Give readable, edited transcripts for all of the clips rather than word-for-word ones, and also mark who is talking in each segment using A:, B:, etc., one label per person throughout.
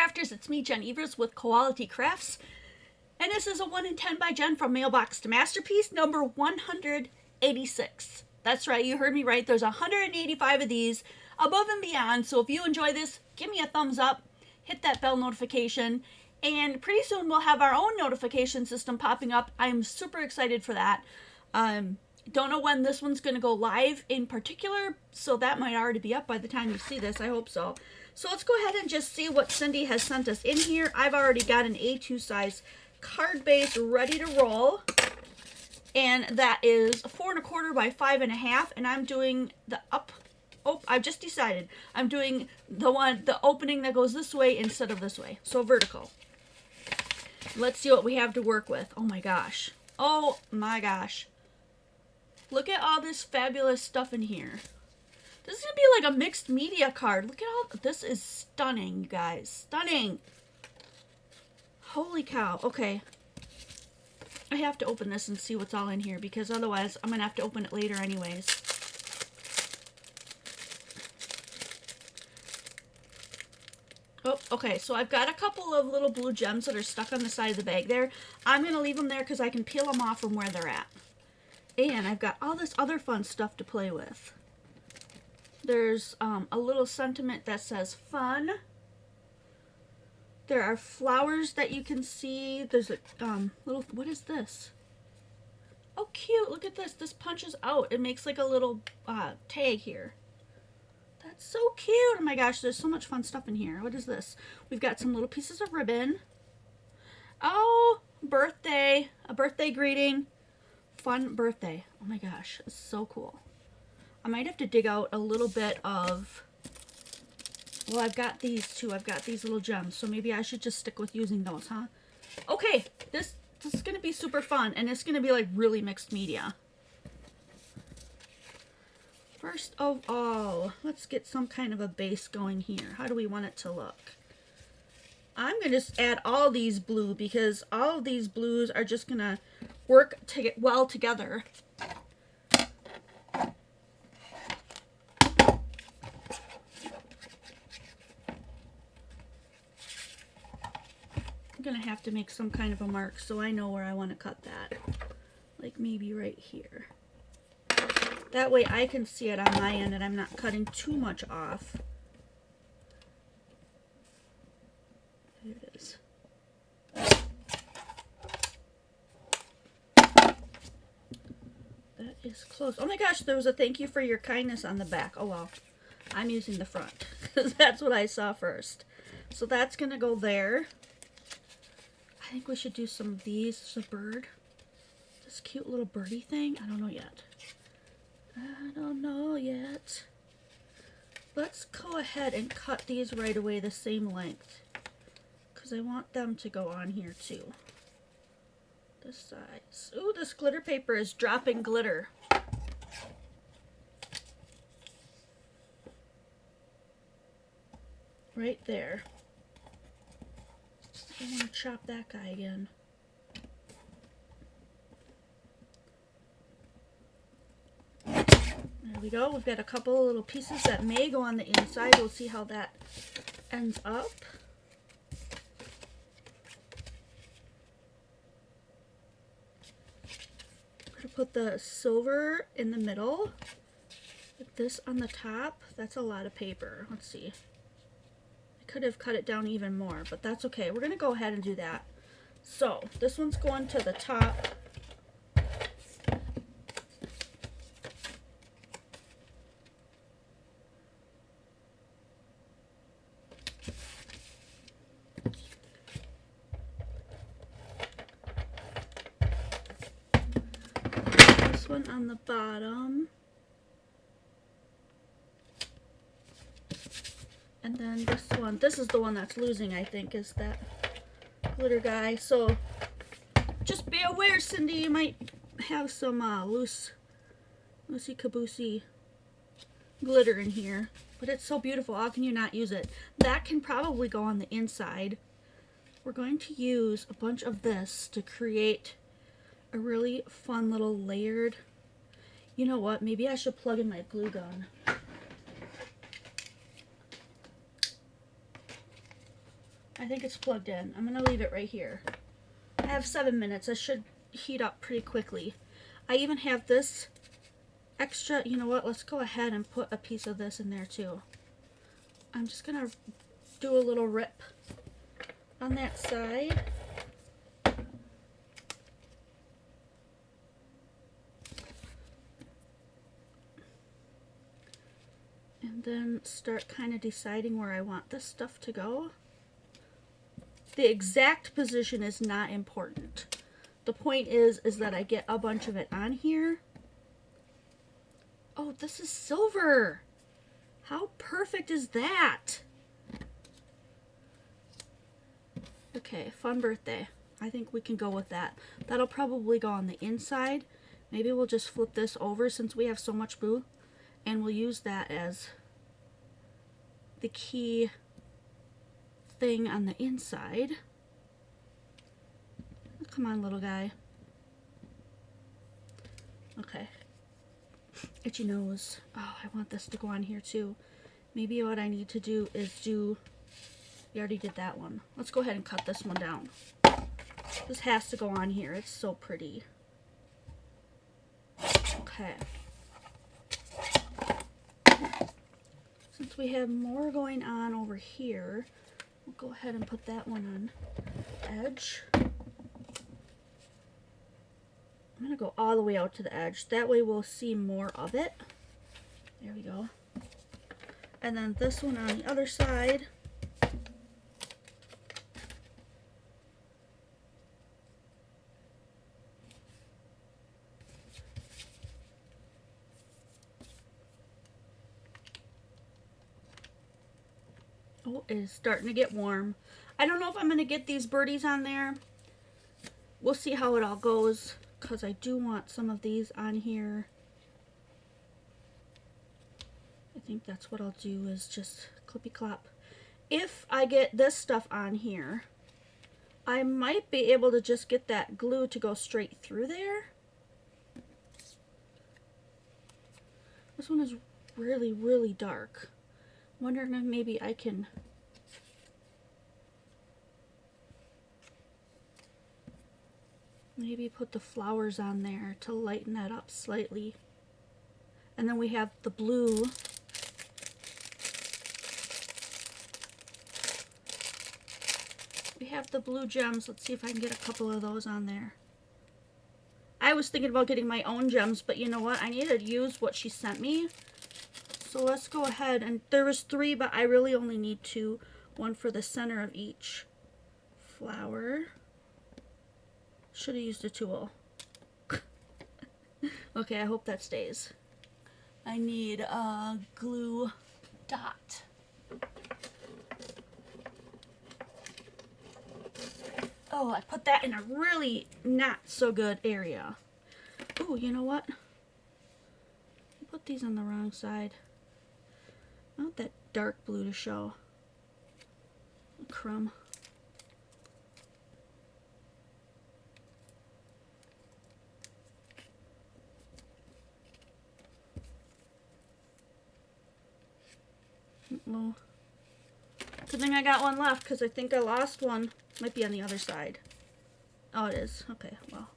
A: crafters, it's me, Jen with Quality Crafts, and this is a 1 in 10 by Jen from Mailbox to Masterpiece number 186. That's right, you heard me right. There's 185 of these above and beyond, so if you enjoy this, give me a thumbs up, hit that bell notification, and pretty soon we'll have our own notification system popping up. I'm super excited for that. Don't know when this one's going to go live in particular, so that might already be up by the time you see this. I hope so. So let's go ahead and just see what Cindy has sent us in here. I've already got an A2 size card base ready to roll, and that is 4 1/4 by 5 1/2, and I'm doing the I've just decided I'm doing the opening that goes this way instead of this way, so vertical. Let's see what we have to work with. Oh my gosh. Oh my gosh. Look at all this fabulous stuff in here. This is going to be like a mixed media card. Look at all, this is stunning, you guys. Stunning. Holy cow. Okay. I have to open this and see what's all in here, because otherwise I'm going to have to open it later anyways. Oh, okay, so I've got a couple of little blue gems that are stuck on the side of the bag there. I'm going to leave them there because I can peel them off from where they're at. And I've got all this other fun stuff to play with. There's a little sentiment that says fun. There are flowers that you can see. There's a little, what is this? Oh, cute. Look at this. This punches out. It makes like a little tag here. That's so cute. Oh my gosh, there's so much fun stuff in here. What is this? We've got some little pieces of ribbon. Oh, birthday. A birthday greeting. Fun birthday. Oh my gosh, it's so cool. I might have to dig out a little bit of, well, I've got these too. I've got these little gems, so maybe I should just stick with using those, huh? Okay, this is going to be super fun, and it's going to be like really mixed media. First of all, let's get some kind of a base going here. How do we want it to look? I'm going to just add all these blue, because all of these blues are just going to work well together. I'm going to have to make some kind of a mark so I know where I want to cut that. Like maybe right here. That way I can see it on my end and I'm not cutting too much off. There it is. That is close. Oh my gosh, there was a thank you for your kindness on the back. Oh well, I'm using the front because that's what I saw first. So that's going to go there. I think we should do some of these. There's a bird. This cute little birdie thing. I don't know yet. I don't know yet. Let's go ahead and cut these right away the same length, because I want them to go on here too. This size. Ooh, this glitter paper is dropping glitter. Right there. I want to chop that guy again. There we go. We've got a couple of little pieces that may go on the inside. We'll see how that ends up. I'm going to put the silver in the middle. Put this on the top. That's a lot of paper. Let's see. I could have cut it down even more, but that's okay. We're going to go ahead and do that. So this one's going to the top. One on the bottom, and then this one. This is the one that's losing, I think, is that glitter guy. So just be aware, Cindy, you might have some loosey-caboosey glitter in here, but it's so beautiful. How can you not use it? That can probably go on the inside. We're going to use a bunch of this to create a really fun little layered. You know what? Maybe I should plug in my glue gun. I think it's plugged in. I'm going to leave it right here. I have 7 minutes. I should heat up pretty quickly. I even have this extra, you know what, let's go ahead and put a piece of this in there too. I'm just going to do a little rip on that side. And then start kind of deciding where I want this stuff to go. The exact position is not important. The point is that I get a bunch of it on here. Oh, this is silver. How perfect is that? Okay, fun birthday. I think we can go with that. That'll probably go on the inside. Maybe we'll just flip this over since we have so much blue, and we'll use that as the key thing on the inside. Come on, little guy. Okay. Itchy nose. Oh, I want this to go on here too. Maybe what I need to do is do... We already did that one. Let's go ahead and cut this one down. This has to go on here. It's so pretty. Okay. Since we have more going on over here, we'll go ahead and put that one on edge. I'm going to go all the way out to the edge. That way we'll see more of it. There we go. And then this one on the other side. Oh, it is starting to get warm. I don't know if I'm going to get these birdies on there. We'll see how it all goes, because I do want some of these on here. I think that's what I'll do, is just clippy clop. If I get this stuff on here, I might be able to just get that glue to go straight through there. This one is really, really dark. I'm wondering if maybe I can... maybe put the flowers on there to lighten that up slightly. And then we have the blue. We have the blue gems. Let's see if I can get a couple of those on there. I was thinking about getting my own gems, but you know what? I need to use what she sent me. So let's go ahead. And there was 3, but I really only need 2. One for the center of each flower. Should have used a tool. Okay, I hope that stays. I need a glue dot. Oh, I put that in a really not so good area. Oh, you know what? I put these on the wrong side. I want that dark blue to show. A crumb. Well, good thing I got one left, because I think I lost one. Might be on the other side. Oh, it is. Okay, well.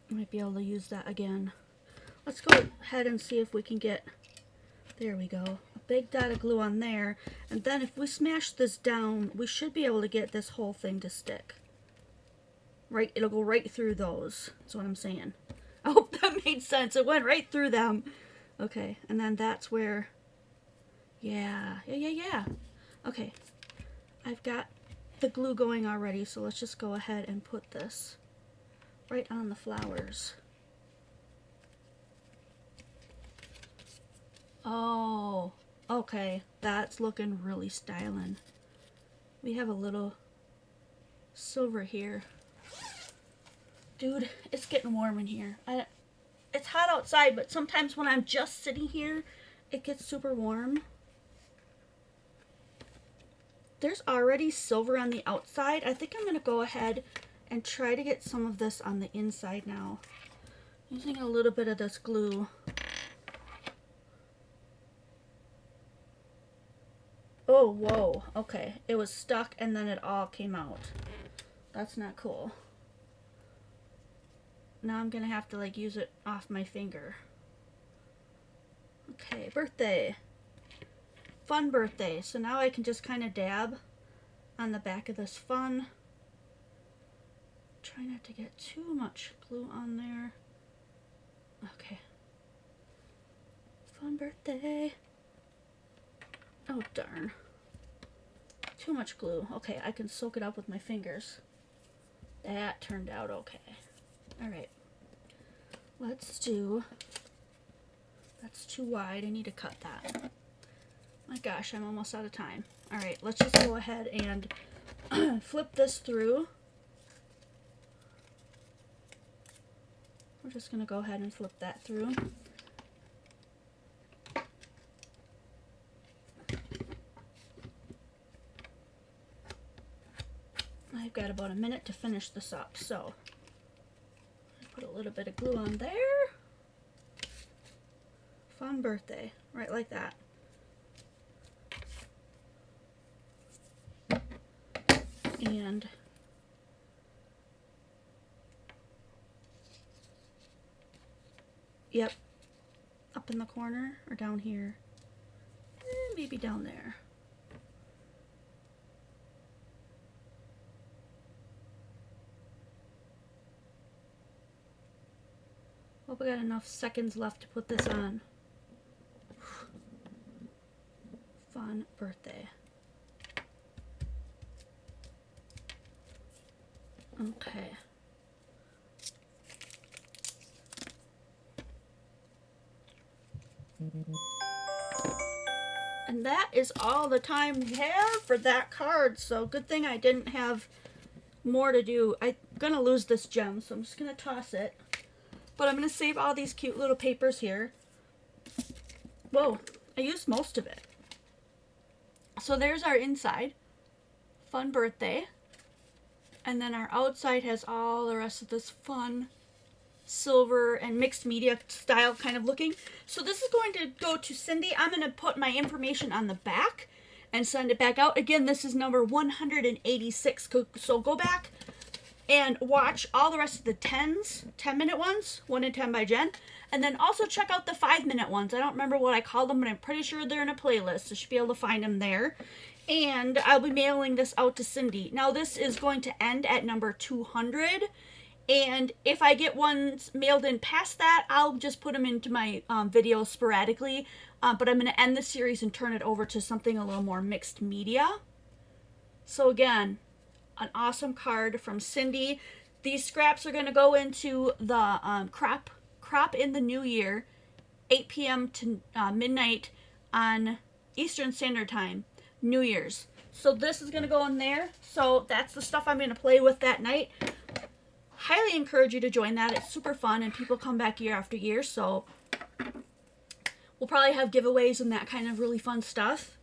A: Might be able to use that again. Let's go ahead and see if we can get... There we go. A big dot of glue on there. And then if we smash this down, we should be able to get this whole thing to stick. Right, it'll go right through those. That's what I'm saying. I hope that made sense. It went right through them. Okay, and then that's where... Yeah. Okay. I've got the glue going already, so let's just go ahead and put this right on the flowers. Oh, okay. That's looking really styling. We have a little silver here. Dude, it's getting warm in here. It's hot outside, but sometimes when I'm just sitting here, it gets super warm. There's already silver on the outside. I think I'm going to go ahead and try to get some of this on the inside now. Using a little bit of this glue. Oh, whoa. Okay. It was stuck and then it all came out. That's not cool. Now I'm gonna have to like use it off my finger. Okay, birthday. Fun birthday. So now I can just kind of dab on the back of this fun. Try not to get too much glue on there. Okay. Fun birthday. Oh, darn. Too much glue. Okay, I can soak it up with my fingers. That turned out okay. Alright. Let's do... That's too wide. I need to cut that. My gosh, I'm almost out of time. Alright, let's just go ahead and flip this through. We're just going to go ahead and flip that through. I've got about a minute to finish this up, so put a little bit of glue on there. Fun birthday, right like that. And yep, up in the corner or down here, maybe down there. Hope I got enough seconds left to put this on. Fun birthday. Okay. And that is all the time we have for that card. So good thing I didn't have more to do. I'm gonna lose this gem, so I'm just gonna toss it. But I'm gonna save all these cute little papers here. Whoa, I used most of it. So there's our inside. Fun birthday. And then our outside has all the rest of this fun silver and mixed media style kind of looking. So this is going to go to Cindy. I'm going to put my information on the back and send it back out. Again, this is number 186. So go back and watch all the rest of the 10-minute ones, 1 and 10 by Jen. And then also check out the 5-minute ones. I don't remember what I called them, but I'm pretty sure they're in a playlist. So you should be able to find them there. And I'll be mailing this out to Cindy. Now this is going to end at number 200. And if I get ones mailed in past that, I'll just put them into my videos sporadically. But I'm going to end the series and turn it over to something a little more mixed media. So again, an awesome card from Cindy. These scraps are going to go into the crop in the new year, 8 p.m. to midnight on Eastern Standard Time, New Year's. So this is going to go in there. So that's the stuff I'm going to play with that night. Highly encourage you to join that. It's super fun and people come back year after year. So we'll probably have giveaways and that kind of really fun stuff.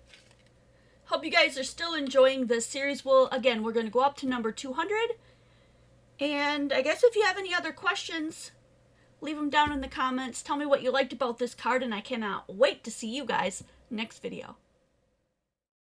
A: Hope you guys are still enjoying this series. Well, again, we're going to go up to number 200. And I guess if you have any other questions, leave them down in the comments. Tell me what you liked about this card, and I cannot wait to see you guys next video.